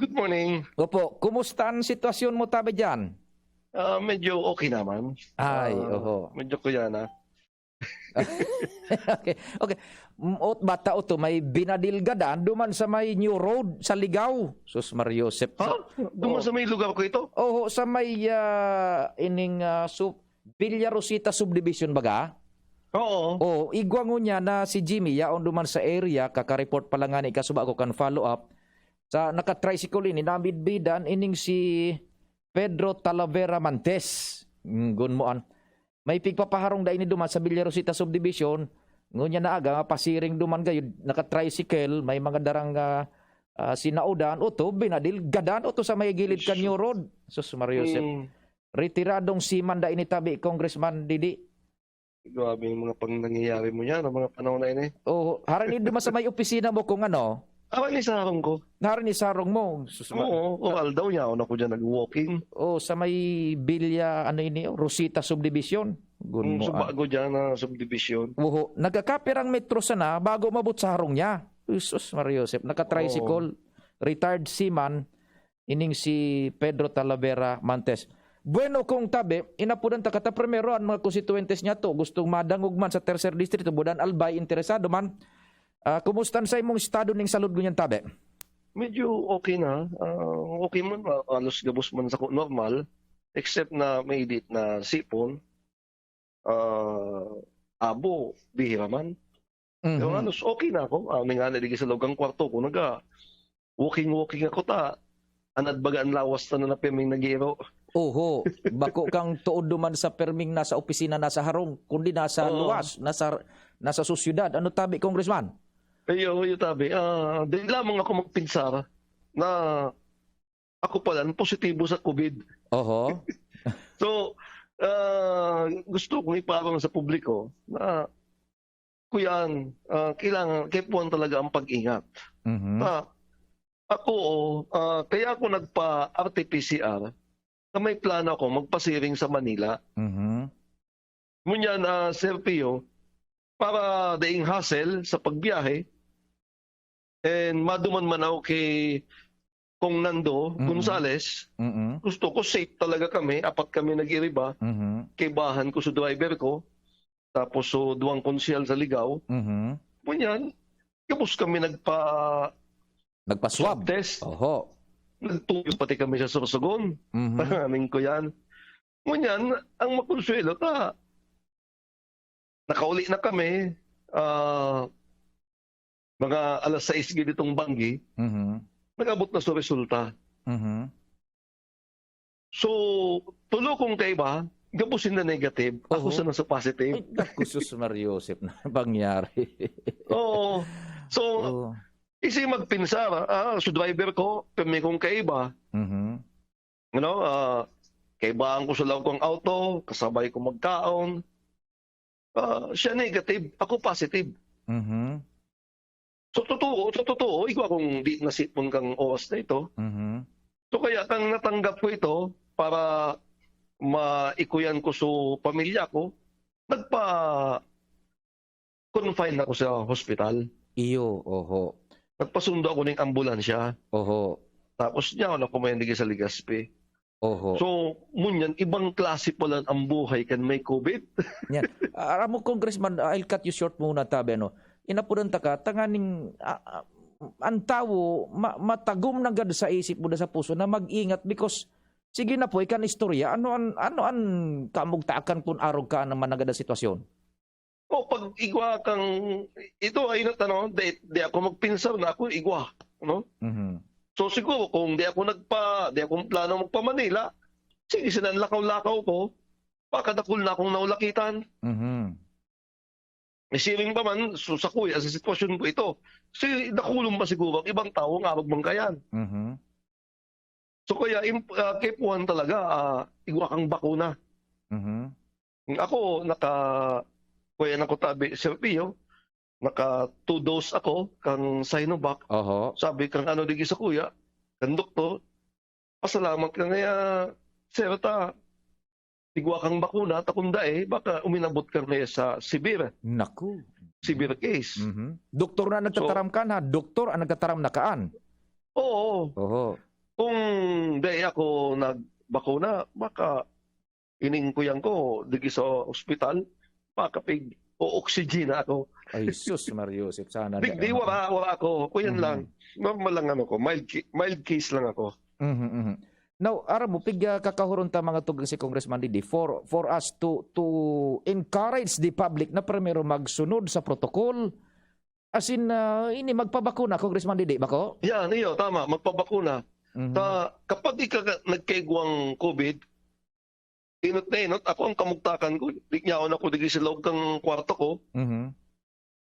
Good morning. Opo, kumusta ang sitwasyon mo tabi dyan? Medyo okay naman. Ay, oho. Medyo kuya na. Okay, okay. Ot bata o to, may binadilgadan duman sa may New Road sa Ligaw. Sus Mariosep. Ha? Doon sa may lugar ko ito? Oo, sa may Villa Rosita Subdivision baga? Oo. Oo, igwango niya na si Jimmy yaon duman sa area, kaka-report pa lang nga ni kasuba ko kan follow up. Sa naka-tricycle ini, namidbidan ining si Pedro Talavera Mantes. Gunmoan. May pigpapaharong da ini duman sa Villa Rosita Subdivision. Ngunya na aga, pasiring duman gayud, naka-tricycle, may mga darang sinaudan, oto, binadilgadan, oto sa may gilid kan New Road. Sus Mariosep. Retiradong siman da ini tabi, Congressman Didi. Grabe yung mga pang nangyayari mo yan, ang mga panahon na yun eh. Oh, haran duman sa may opisina mo kung ano, Ni sarong ko. haran ni sarong mo. Sus, Oo, oral daw niya. Ako dyan nag-walking. oh, sa may Villa, ano ini, Rosita Subdivision. Gunmo. So bago dyan na subdivision. Oho, nagkakapirang metro sana bago mabot sa harong niya. Jesus Mariosep, naka-tricycle, retired seaman, ining si Pedro Talavera Mantes. Bueno kung tabi, inapunan ta kata primero ang mga constituentes niya to, gustong madangog man sa tercer distrito, budan albay interesado man. Kumustan sa imong estado ning salud gunyan tabi? Medyo okay na. Okay man, alos gabos man sa normal. Except na may edit na sipon. Abo, bihira man. Pero alos okay na ako. May nga naligay sa logang kwarto ko. Walking ako ta. Anad baga ang lawas na napiming nag-iiro. Oho, bako kang tuod duman sa perming nasa opisina nasa harong, kundi nasa luwas, nasa susyudad. Ano tabi, Congressman? Ayo, tabi. Dahil lamang ako magpinsara na ako pala positibo sa COVID. Oho. So, gusto kong iparang sa publiko na kuyan, kailangan, kepuan talaga ang pag-ingat. Ako, kaya ako nagpa-RT-PCR na may plano ako magpasiring sa Manila. Ngunyan, Sir Pio, para daing hassle sa pagbiyahe, and maduman man ako kay Kong Nando Gonzales, gusto ko safe talaga kami, apat kami nag-iriba, kay bahan ko sa driver ko, tapos so duwang konsyal sa Ligaw. Ngunyan, kapos kami nagpa-swab test. Oho. Nagtuyo pati kami sa Sorsogon. Tanganin ko yan. Ngunyan, ang makonsuelo ka, nakauli na kami, mga alas 6 ganitong banggi, nag-abot na sa resulta. So, tulo kong kaiba, gabusin na negative, ako sa nasa positive. Ay, naku, Sus Mariosep na pangyari. Oo. So, isi magpinsara, sa driver ko, pami kong kaiba. Kaibaan ko sa loob kong auto, kasabay ko magkaon. Siya negative, ako positive. So totoo, ikaw akong di nasipon kang oras na ito. So kaya kang natanggap ko ito para maikuyan ko sa pamilya ko, nagpa-confine ako sa hospital. Iyo, oho. Nagpasundo ako ng ambulansya. Oho. Tapos niya ako nakumendigay sa Ligaspi. Oho. So, munyan, ibang klase pala ang buhay kan may COVID. Yan. Alam mo, Congressman, I'll cut you short muna tabi, ano. Inapunan ta ka, tanganing ang tao, matagom na gad sa isip mo na sa puso na mag-ingat because sige na po, ikan istorya, ano an kamugtaakan kung arog ka naman na gada sitwasyon? O pag igwa kang ito ay natanong, di ako magpinsar na ako igwa, no? So siguro kung di ako plano magpa Manila, sige sinanlakaw-lakaw ko, baka dakul na akong naulakitan. Siring pa man, so sa kuya, sa sitwasyon ko ito, si dakulong ba siguro ang ibang tao nga magbangkayan. So kaya, kepuan talaga, igwa kang bakuna. Ako, kuya na ko tabi, Sir Pio, naka 2 dose ako, kang Sinovac. Sabi kang ano digi sa kuya, kang doktor, pasalamat ka ngaya, Sir, igwa kang bakuna, takunda baka uminabot ka ngaya sa severe. Naku. Severe case. Doktor na nagtataram ka na, doktor ang nagtataram na kaan. Oo. Kung di ako nagbakuna, baka ining kuyang ko, digi sa ospital, makapig o oxygen ako. Ay, sus, Mario Joseph, sana. Di wala ako. Kuyan lang. Normal lang ano ko. Mild case lang ako. Now, aram mo, pigya kakahuron ta mga tugang si Congressman Didi for us to encourage the public na primero magsunod sa protocol. As in, ini magpabakuna, Congressman Didi, bako? Yan, iyo, tama. Magpabakuna. Kapag di ka nagkaigwang COVID, inot na inot, ako ang kamugtakan ko. Di niya ako digi sa loob kang kwarto ko.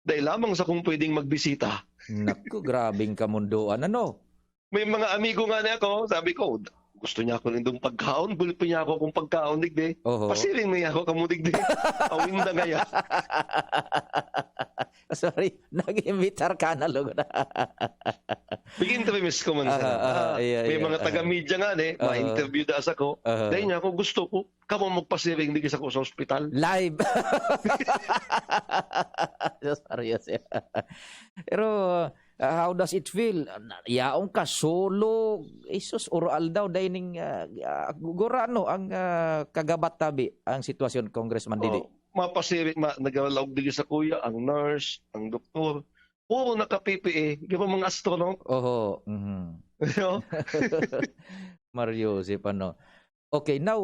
Dahil lamang sa kung pwedeng magbisita. Naku, grabing kamunduan. Ano? May mga amigo nga niya ako, sabi ko, gusto niya ako nindong pagkaon, bulit pa niya ako kung pagkaon, digdi. Pasiring niya ako kamudigdi. Awin na ngaya. Sorry, nag-imbitar ka na lugo na. Bigin miss ko man sa. May mga taga-media nga ma-interview da ako. Dahil niya ako gusto ko, kamo magpasiring digis ako sa ospital. Live. Sorry. Pero how does it feel? Yaong ka solo. Isus oral daw dining gurano ang kagabat tabi ang sitwasyon, Congressman Didi. Mapasiring, nagawalaog digis sa kuya, ang nurse, ang doktor. Puro naka-PPE. Gaba mga astronaut. Mario Joseph, ano? Okay, now,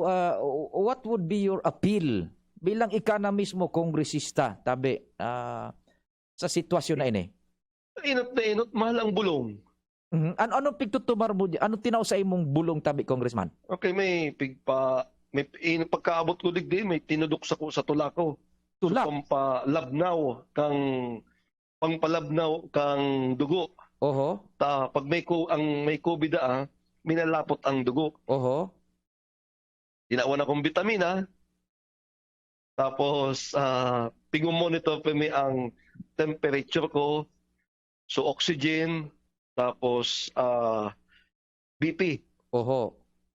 what would be your appeal bilang ika na mismo kongresista, tabi, sa sitwasyon na ini? Inot na inot, mahal ang bulong. Ano pigtutumar mo? Ano tinaw sa imong bulong, tabi, Congressman? Okay, may pagkaabot ko digdi, may tinudok sa tula ko. Tulak? So, pangpalabnaw kang dugo. Pag may COVID minalapot ang dugo. Tinawan akong vitamina. Tapos, pigmomonitor pa may ang temperature ko. So, oxygen. Tapos, BP.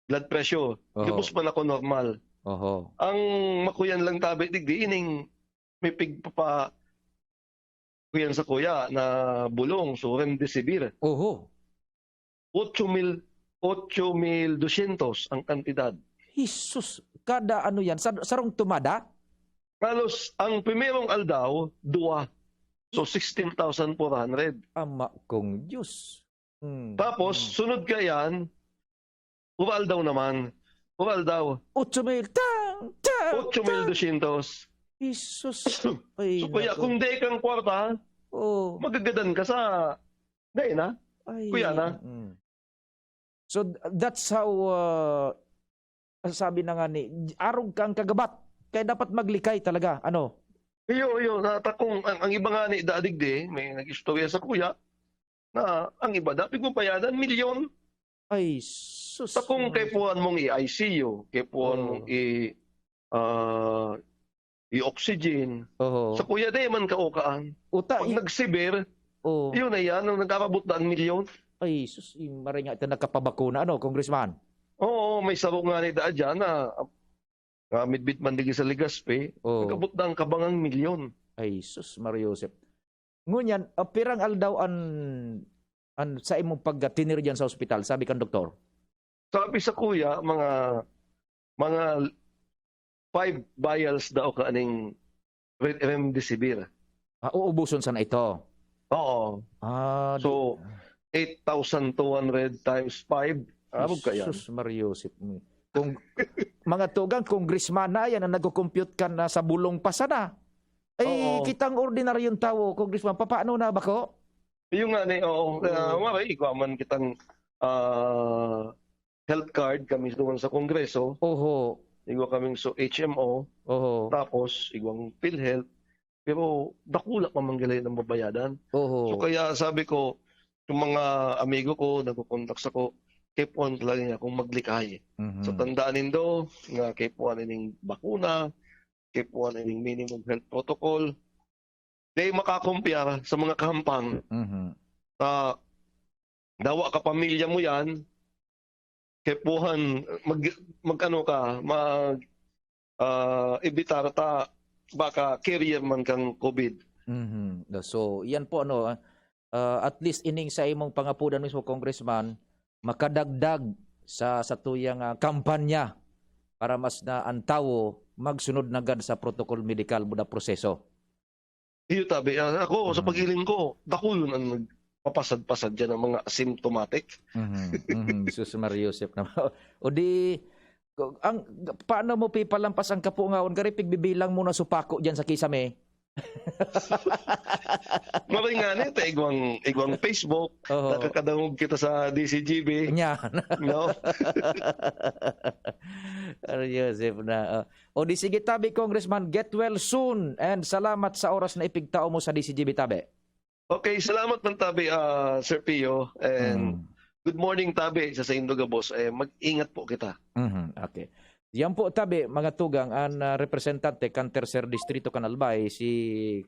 Blood pressure. Lubos man ako normal. Ang makuyan lang tabi, digdi, ining may pigpapa kuyan sa kuya na bulong. So, remdesivir. 8,200 ang kantidad. Jesus, kada ano yan? Sarong tumada? Halos, ang primerong aldaw, 2. So, 16,400. Ama kong Diyos. Tapos, sunod ka yan, ural daw naman. Ural daw. 8,200. Jesus. So, kuya, kung di kang kwarta, magagadan ka sa day na. Kuya na. So, that's how, sabi na nga ni, arog kang kagabat. Kaya dapat maglikay talaga. Ano? Iyo. Ang iba nga ni Dadigde, may nag-istorya sa kuya, na ang iba dapat kong payadan, milyon. Ay, sus. Kung kaipuan mong i-ICU, kaipuan mong i-oxygen. Sa kuya, di man kaukaan. Pag nagsibir, yun na yan, nung nagkakabot na ang milyon. Ay, sus, maray nga ito nakapabakuna, ano, Congressman? Oo, may sarong nga ni Daa dyan na midbit man digi sa Ligaspe, nagkabot na ang kabangang milyon. Ay, sus, Mario Joseph. Ngunyan, pirang aldaw sa imong pagtinir dyan sa ospital, sabi kang doktor? Sabi sa kuya, mga 5 vials daw ka aning remdesivir. Uubuson sana ito? Oo. So, 8,200 times 5. Abog ka yan. Jesus Mario Joseph. Kung mga tugang congressman na yan ang nagko-compute ka na sa bulong pa sana. Ay, kitang ordinaryong tao, congressman, paano na ba ko? Yung nga ni, maray, ikaman kitang health card kami doon sa kongreso. Igwa kaming so HMO. Tapos, igwang PhilHealth. Pero, dakula pa manggalay ng babayadan. So, kaya sabi ko, yung mga amigo ko, nagko-contact ako, kepuan talaga niya kung maglikay. So, tandaan nindo, nga kepuan ining bakuna, kepuan ining minimum health protocol. Di makakumpiyar sa mga kahampang. Dawa ka pamilya mo yan, kepuhan, ibitar ta, baka carrier man kang COVID. So, yan po, at least ining sa imong pangapudan mismo, Congressman, makadagdag sa tuyang kampanya para mas na ang tao magsunod na gad sa protocol medical buda proseso. Iyo tabi, ako sa pagiling ko, dako yun ang nagpapasad-pasad dyan ng mga asymptomatic. Jesus Maria Joseph na. O di, paano mo pipalampas ang kapungaon? Gari pigbibilang mo na supako dyan sa kisame. Maray nga nito, igwang Facebook, nakakadangog kita sa DCGB. Yan. No? Joseph na. O di sige tabi, Congressman, get well soon and salamat sa oras na ipigtao mo sa DCGB tabi. Okay, salamat man tabi, Sir Pio, and good morning tabi sa Indoga boss. Mag-ingat po kita. Okay. Yan po tabi, mga tugang, ang representante kan Tercer Distrito Canalbay, si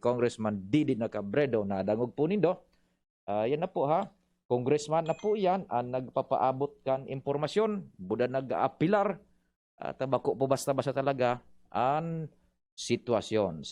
Congressman Didi Nacabredo na dangog po nindo. Yan na po ha. Congressman na po yan ang nagpapaabot kan impormasyon, buda nag-aapilar, at bako po basta-basta talaga ang sitwasyon.